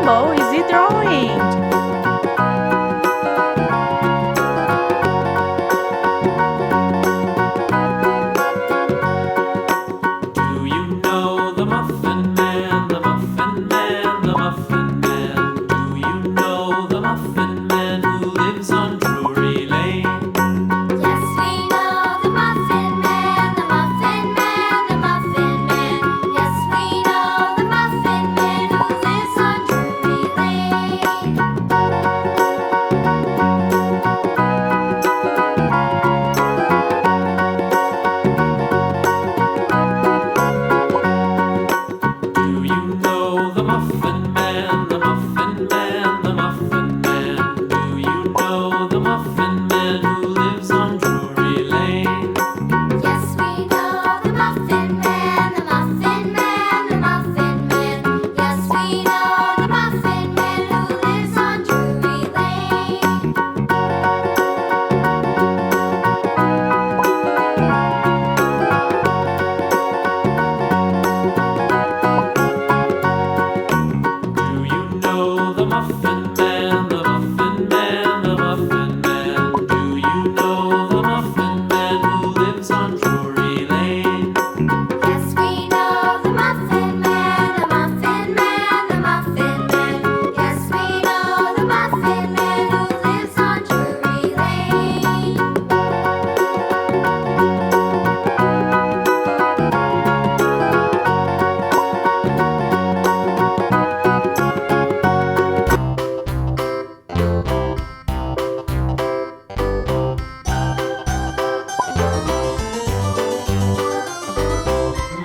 Rubble is drawing.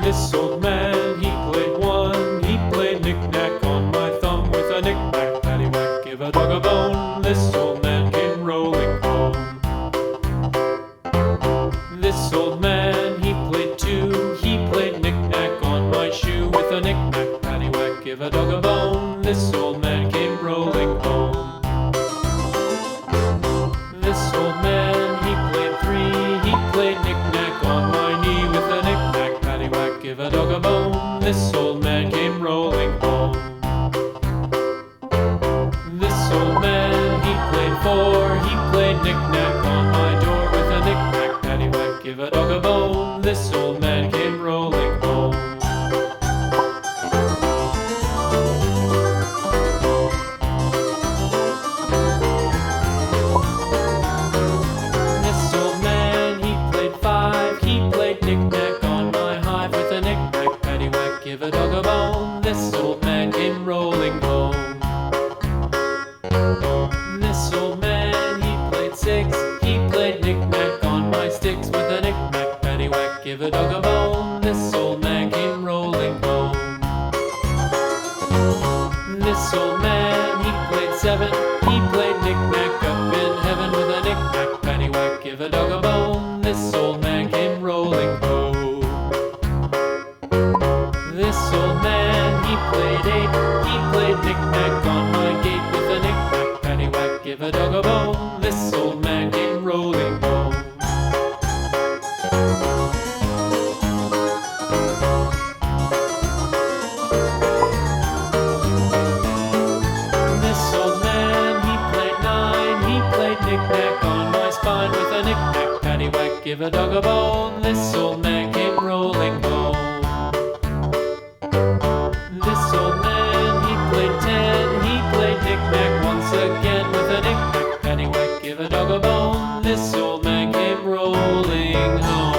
This old man, he played one. He played knick-knack on my thumb with a knick-knack, paddywhack, give a dog a bone. This old man came rolling home. This old man, he played two. He played knick-knack on my shoe with a knick-knack, paddywhack, give a dog a bone. This old man came rolling home. This old man, he played three. He played knick-knack on my knee with a knick-knack, paddywhack, give a dog a bone. This old man came rolling home. This old man, he played four. He played knick-knack on my door with a knick-knack, paddywhack, give a dog a bone. This old man came rolling home. This old man, he played five. He played knick-knack on my hive with a knick-knack, paddywhack, give a dog a bone. This old man came rolling home. This old man, he played six. He played knick-knack on my sticks with a knick-knack, paddywhack, give a dog a bone. This old man came rolling home. This old man, he played seven. He played knick-knack up in heaven with a knick-knack, paddywhack, give a dog a bone. This old man came rolling home. This old man, he played eight. He played knick-knack on my gate with a knick-knack, paddywhack, give a dog a bone. This old man came rolling home. This old man, he played nine. He played knick-knack on my spine with a knick-knack, paddywhack, give a dog a bone. This old man came rolling home. This old man, he played ten. He played knick-knack once again with a knick-knack, paddywhack, give a dog a bone. This old man came rolling home.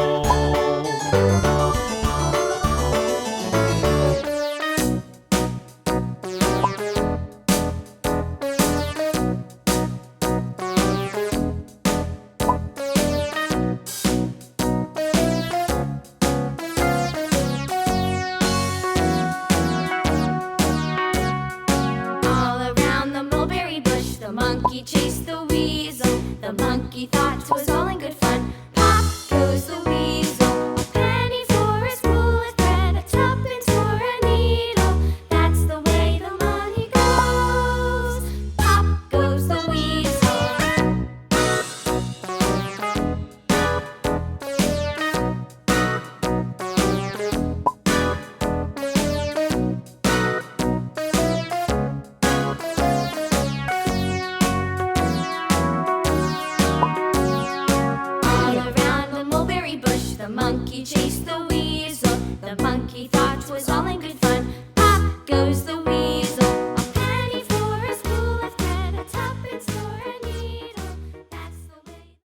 All around the mulberry bush, the monkey chased the weasel. The monkey thought 'twas all in good fun. Pop goes the weasel. A penny for a spool of thread, a tuppence for a needle. That's the way the money goes. Pop goes the weasel. The monkey thought 'twas all